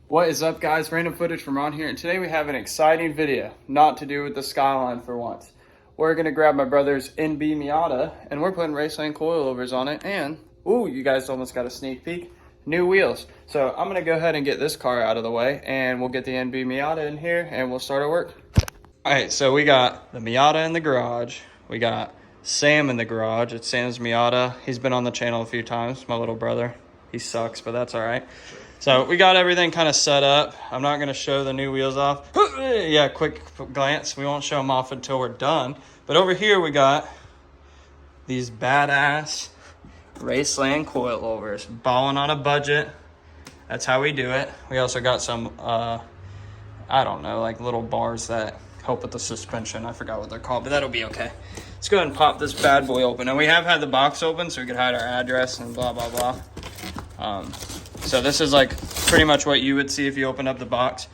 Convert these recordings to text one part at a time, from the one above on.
What is up, guys? Random footage from Ron here, and today we have an exciting video, not to do with the Skyline for once. We're gonna grab my brother's NB Miata, and we're putting Raceland coilovers on it, and, ooh, you guys almost got a sneak peek, new wheels. So I'm gonna go ahead and get this car out of the way, and we'll get the NB Miata in here, and we'll start our work. All right, so we got the Miata in the garage. We got Sam in the garage. It's Sam's Miata. He's been on the channel a few times, my little brother. He sucks, but that's all right. So we got everything kind of set up. I'm not going to show the new wheels off. Yeah, quick glance. We won't show them off until we're done. But over here we got these badass Raceland coilovers. Balling on a budget. That's how we do it. We also got some, I don't know, like little bars that help with the suspension. I forgot what they're called, but that'll be okay. Let's go ahead and pop this bad boy open. And we have had the box open so we could hide our address and blah, blah, blah. So this is like pretty much what you would see if you open up the box.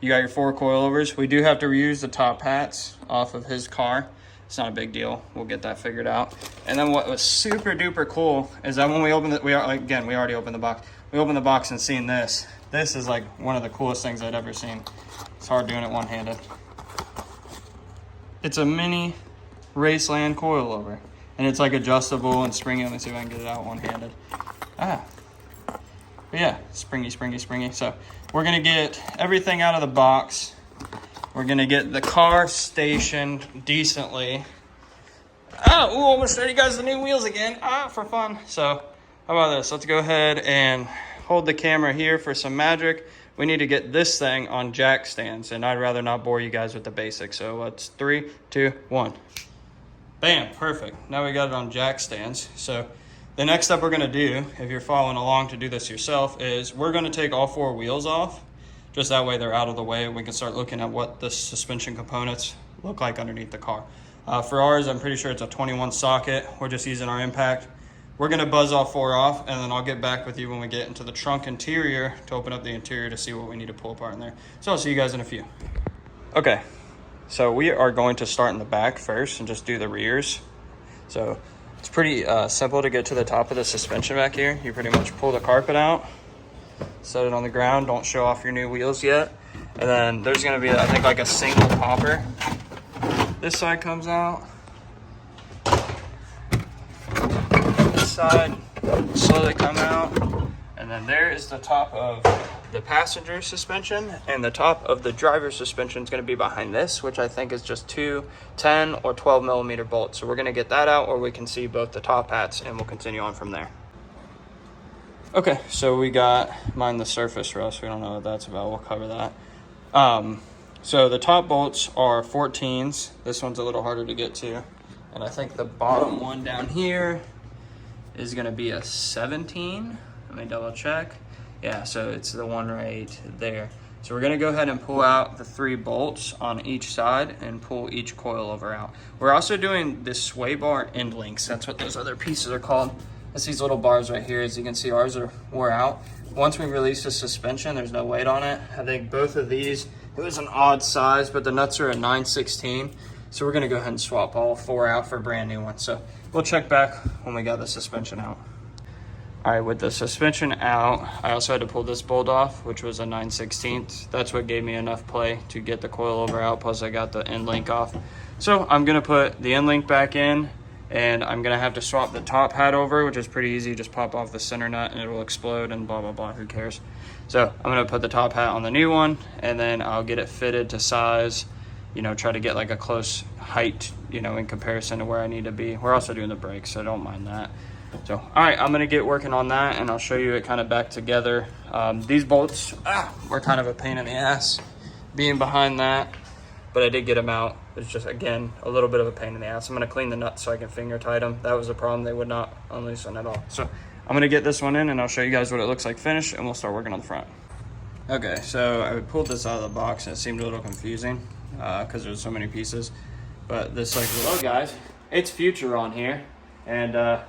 You got your 4 coilovers. We do have to reuse the top hats off of his car. It's not a big deal. We'll get that figured out. And then what was super duper cool is that when we opened it, we already opened the box. We opened the box and seen this. This is like one of the coolest things I'd ever seen. It's hard doing it one-handed. It's a mini Raceland coilover. And it's like adjustable and springy. Let me see if I can get it out one-handed. But yeah, springy. So we're gonna get everything out of the box. We're gonna get the car stationed decently. Almost showed you guys the new wheels again. For fun. So how about this? Let's go ahead and hold the camera here for some magic. We need to get this thing on jack stands, and I'd rather not bore you guys with the basics. So let's 3, 2, 1. Bam, perfect. Now we got it on jack stands. So the next step we're gonna do, if you're following along to do this yourself, is we're gonna take all 4 wheels off. Just that way they're out of the way. We can start looking at what the suspension components look like underneath the car. For ours, I'm pretty sure it's a 21 socket. We're just using our impact. We're gonna buzz all 4 off, and then I'll get back with you when we get into the trunk interior to open up the interior to see what we need to pull apart in there. So I'll see you guys in a few. Okay, so we are going to start in the back first and just do the rears. So it's pretty simple to get to the top of the suspension back here. You pretty much pull the carpet out, set it on the ground, don't show off your new wheels yet. And then there's gonna be, I think, like a single popper. This side comes out. This side slowly come out. And then there is the top of the passenger suspension, and the top of the driver's suspension is going to be behind this, which I think is just 2 10 or 12 millimeter bolts. So we're going to get that out, or we can see both the top hats, and we'll continue on from there. Okay, so we got mind the surface rust. We don't know what that's about. We'll cover that. So the top bolts are 14s. This one's a little harder to get to, and I think the bottom one down here is going to be a 17. Let me double check. Yeah, so it's the one right there. So we're gonna go ahead and pull out the 3 bolts on each side and pull each coilover out. We're also doing this sway bar end links. That's what those other pieces are called. That's these little bars right here. As you can see, ours are wore out. Once we release the suspension, there's no weight on it. I think both of these, it was an odd size, but the nuts are a 9/16. So we're gonna go ahead and swap all 4 out for brand new ones. So we'll check back when we got the suspension out. All right, with the suspension out, I also had to pull this bolt off, which was a 9/16. That's what gave me enough play to get the coilover out, plus I got the end link off. So I'm gonna put the end link back in, and I'm gonna have to swap the top hat over, which is pretty easy. Just pop off the center nut and it will explode and blah, blah, blah, who cares? So I'm gonna put the top hat on the new one, and then I'll get it fitted to size, you know, try to get like a close height, you know, in comparison to where I need to be. We're also doing the brakes, so don't mind that. So, all right, I'm gonna get working on that, and I'll show you it kind of back together. These bolts were kind of a pain in the ass being behind that, but I did get them out. It's just, again, a little bit of a pain in the ass. I'm gonna clean the nuts so I can finger tight them. That was the problem. They would not unloosen at all. So I'm gonna get this one in, and I'll show you guys what it looks like finished, and we'll start working on the front. Okay, so I pulled this out of the box, and it seemed a little confusing because there's so many pieces. But this, like, hello guys, it's Future on here, and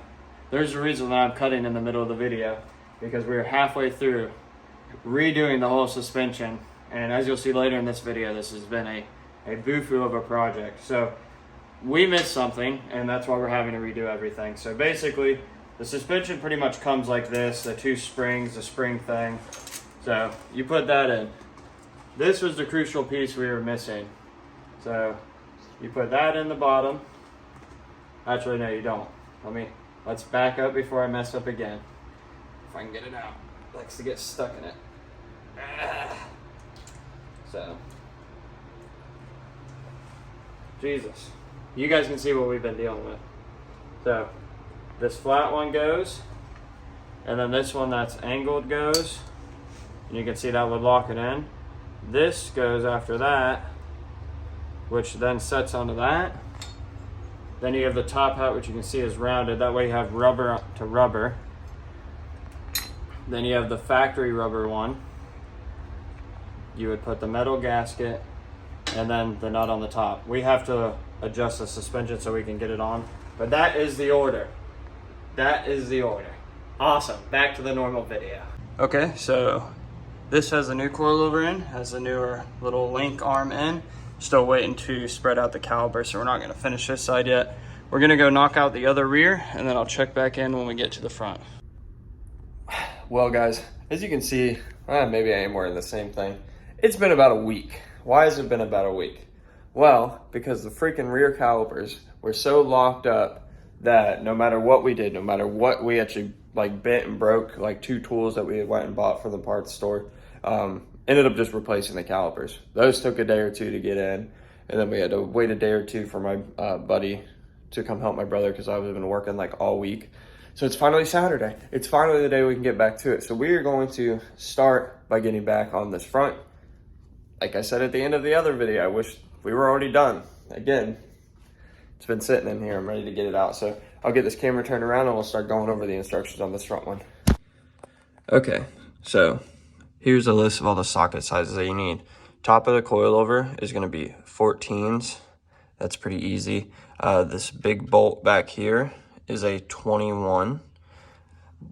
there's a reason that I'm cutting in the middle of the video, because we're halfway through redoing the whole suspension, and as you'll see later in this video, this has been a boo-foo of a project. So we missed something, and that's why we're having to redo everything. So basically, the suspension pretty much comes like this, the 2 springs, the spring thing, So you put that in. This was the crucial piece we were missing. So you put that in the bottom. Actually, no, you don't. Let's back up before I mess up again. If I can get it out. It likes to get stuck in it. So, Jesus. You guys can see what we've been dealing with. So, this flat one goes, and then this one that's angled goes, and you can see that would lock it in. This goes after that, which then sets onto that. Then you have the top hat, which you can see is rounded. That way you have rubber to rubber. Then you have the factory rubber one. You would put the metal gasket and then the nut on the top. We have to adjust the suspension so we can get it on. But that is the order. That is the order. Awesome. Back to the normal video. Okay, so this has a new coilover in, has a newer little link arm in. Still waiting to spread out the caliper, so we're not gonna finish this side yet. We're gonna go knock out the other rear, and then I'll check back in when we get to the front. Well guys, as you can see, maybe I am wearing the same thing. It's been about a week. Why has it been about a week? Well, because the freaking rear calipers were so locked up that no matter what we did, no matter what we actually like bent and broke, like 2 tools that we had went and bought from the parts store, ended up just replacing the calipers. Those took a day or 2 to get in, and then we had to wait a day or 2 for my buddy to come help my brother because I was been working like all week. So it's finally Saturday. It's finally the day we can get back to it. So we are going to start by getting back on this front. Like I said at the end of the other video, I wish we were already done. Again, it's been sitting in here. I'm ready to get it out. So I'll get this camera turned around and we'll start going over the instructions on this front one. Okay, so here's a list of all the socket sizes that you need. Top of the coilover is going to be 14s. That's pretty easy. This big bolt back here is a 21.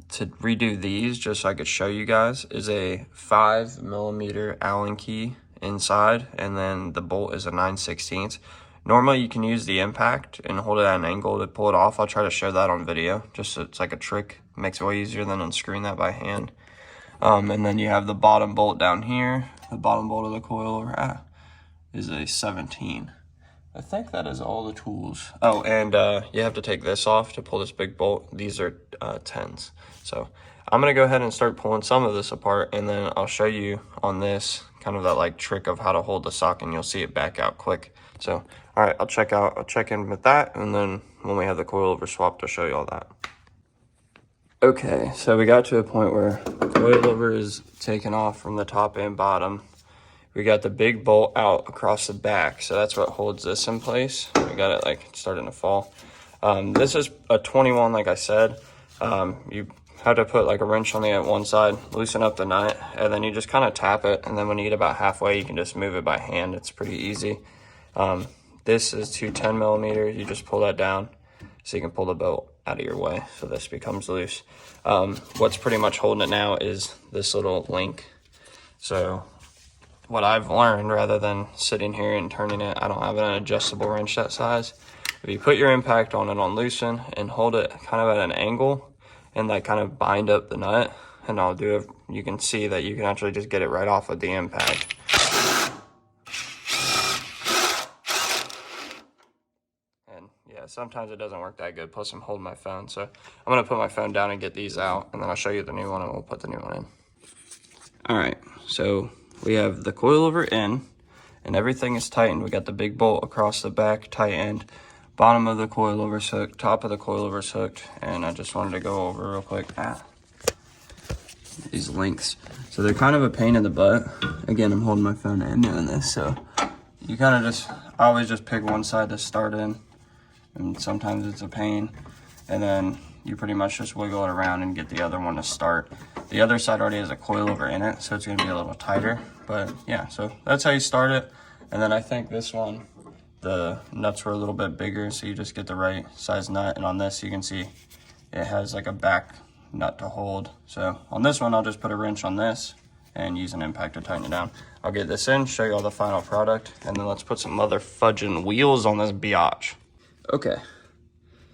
To redo these, just so I could show you guys, is a 5mm Allen key inside, and then the bolt is a 9/16. Normally you can use the impact and hold it at an angle to pull it off. I'll try to show that on video, just so it's like a trick. It makes it way easier than unscrewing that by hand. And then you have the bottom bolt down here. The bottom bolt of the coilover is a 17. I think that is all the tools. Oh, and you have to take this off to pull this big bolt. These are 10s. So I'm gonna go ahead and start pulling some of this apart, and then I'll show you on this kind of that like trick of how to hold the socket, and you'll see it back out quick. So, all right, I'll check in with that, and then when we have the coilover swapped, I'll show you all that. Okay, so we got to a point where the coilover is taken off from the top and bottom. We got the big bolt out across the back, so that's what holds this in place. We got it like starting to fall. This is a 21, like I said. You have to put like a wrench on the one side, loosen up the nut, and then you just kind of tap it, and then when you get about halfway, you can just move it by hand. It's pretty easy. This is 210mm. You just pull that down so you can pull the bolt out of your way, so this becomes loose. What's pretty much holding it now is this little link. So what I've learned, rather than sitting here and turning it, I don't have an adjustable wrench that size. If you put your impact on it on loosen and hold it kind of at an angle and like kind of bind up the nut, and I'll do it, you can see that you can actually just get it right off of the impact. And yeah, sometimes it doesn't work that good, plus I'm holding my phone. So I'm gonna put my phone down and get these out, and then I'll show you the new one and we'll put the new one in. All right, so we have the coilover in, and everything is tightened. We got the big bolt across the back tightened, bottom of the coilover's hooked, top of the coilover's hooked, and I just wanted to go over real quick these links. So they're kind of a pain in the butt. Again, I'm holding my phone and doing this, so you kind of I always just pick one side to start in, and sometimes it's a pain, and then you pretty much just wiggle it around and get the other one to start. The other side already has a coilover in it, so it's gonna be a little tighter, but yeah, so that's how you start it. And then I think this one, the nuts were a little bit bigger, so you just get the right size nut. And on this, you can see it has like a back nut to hold. So on this one, I'll just put a wrench on this and use an impact to tighten it down. I'll get this in, show you all the final product, and then let's put some mother fudging wheels on this biatch. Okay,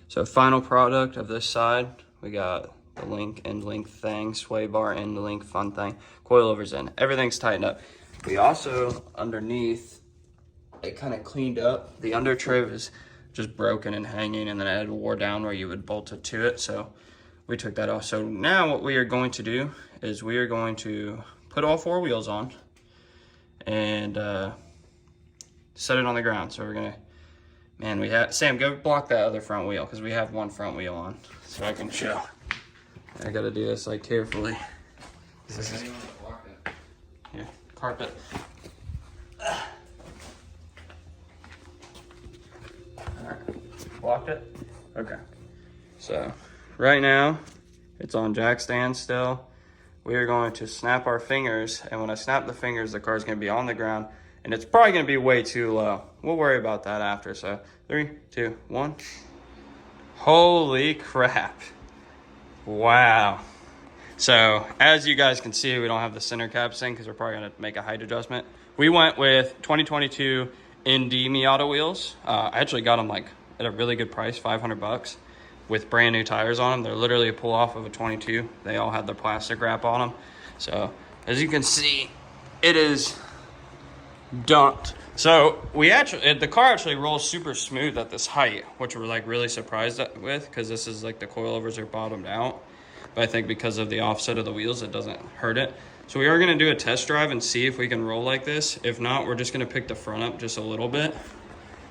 so final product of this side, we got the link and link thing, sway bar end link fun thing, coilovers in, everything's tightened up. We also, underneath, it kind of cleaned up. The under tray was just broken and hanging, and then it had wore down where you would bolt it to it, so we took that off. So now what we are going to do is we are going to put all 4 wheels on and set it on the ground. So we're gonna, man, we have, Sam, go block that other front wheel, because we have one front wheel on, so I can show. I gotta do this like carefully. This is, here, carpet. Alright, blocked it? Okay. So, right now, it's on jack stand still. We are going to snap our fingers, and when I snap the fingers, the car's gonna be on the ground, and it's probably gonna be way too low. We'll worry about that after. So 3, 2, 1. Holy crap. Wow. So as you guys can see, we don't have the center caps in because we're probably gonna make a height adjustment. We went with 2022 ND Miata wheels. I actually got them like at a really good price, 500 bucks, with brand new tires on them. They're literally a pull off of a 22. They all had the plastic wrap on them. So as you can see, it is dumped. So we actually, the car actually rolls super smooth at this height, which we're like really surprised with, because this is like the coilovers are bottomed out. But I think because of the offset of the wheels, it doesn't hurt it. So we are gonna do a test drive and see if we can roll like this. If not, we're just gonna pick the front up just a little bit.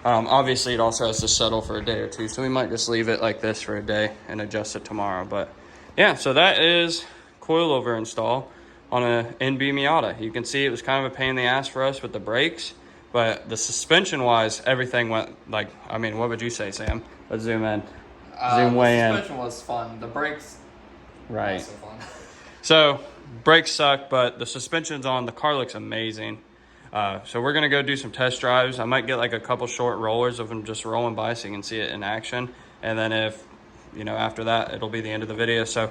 Obviously it also has to settle for a day or two, so we might just leave it like this for a day and adjust it tomorrow. But yeah, so that is coilover install on a NB Miata. You can see it was kind of a pain in the ass for us with the brakes, but the suspension wise, everything went like, I mean, what would you say, Sam? Let's zoom in. Zoom way in. The suspension was fun. The brakes, right. also fun. So brakes suck, but the suspension's on. The car looks amazing. So we're gonna go do some test drives. I might get like a couple short rollers of them just rolling by so you can see it in action. And then if, you know, after that, it'll be the end of the video. So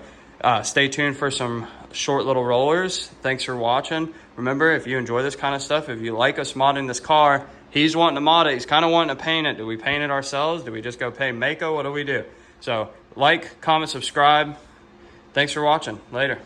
stay tuned for some short little rollers. Thanks for watching. Remember, if you enjoy this kind of stuff, if you like us modding this car, he's wanting to mod it. He's kind of wanting to paint it. Do we paint it ourselves? Do we just go pay Mako? What do we do? So like, comment, subscribe. Thanks for watching. Later.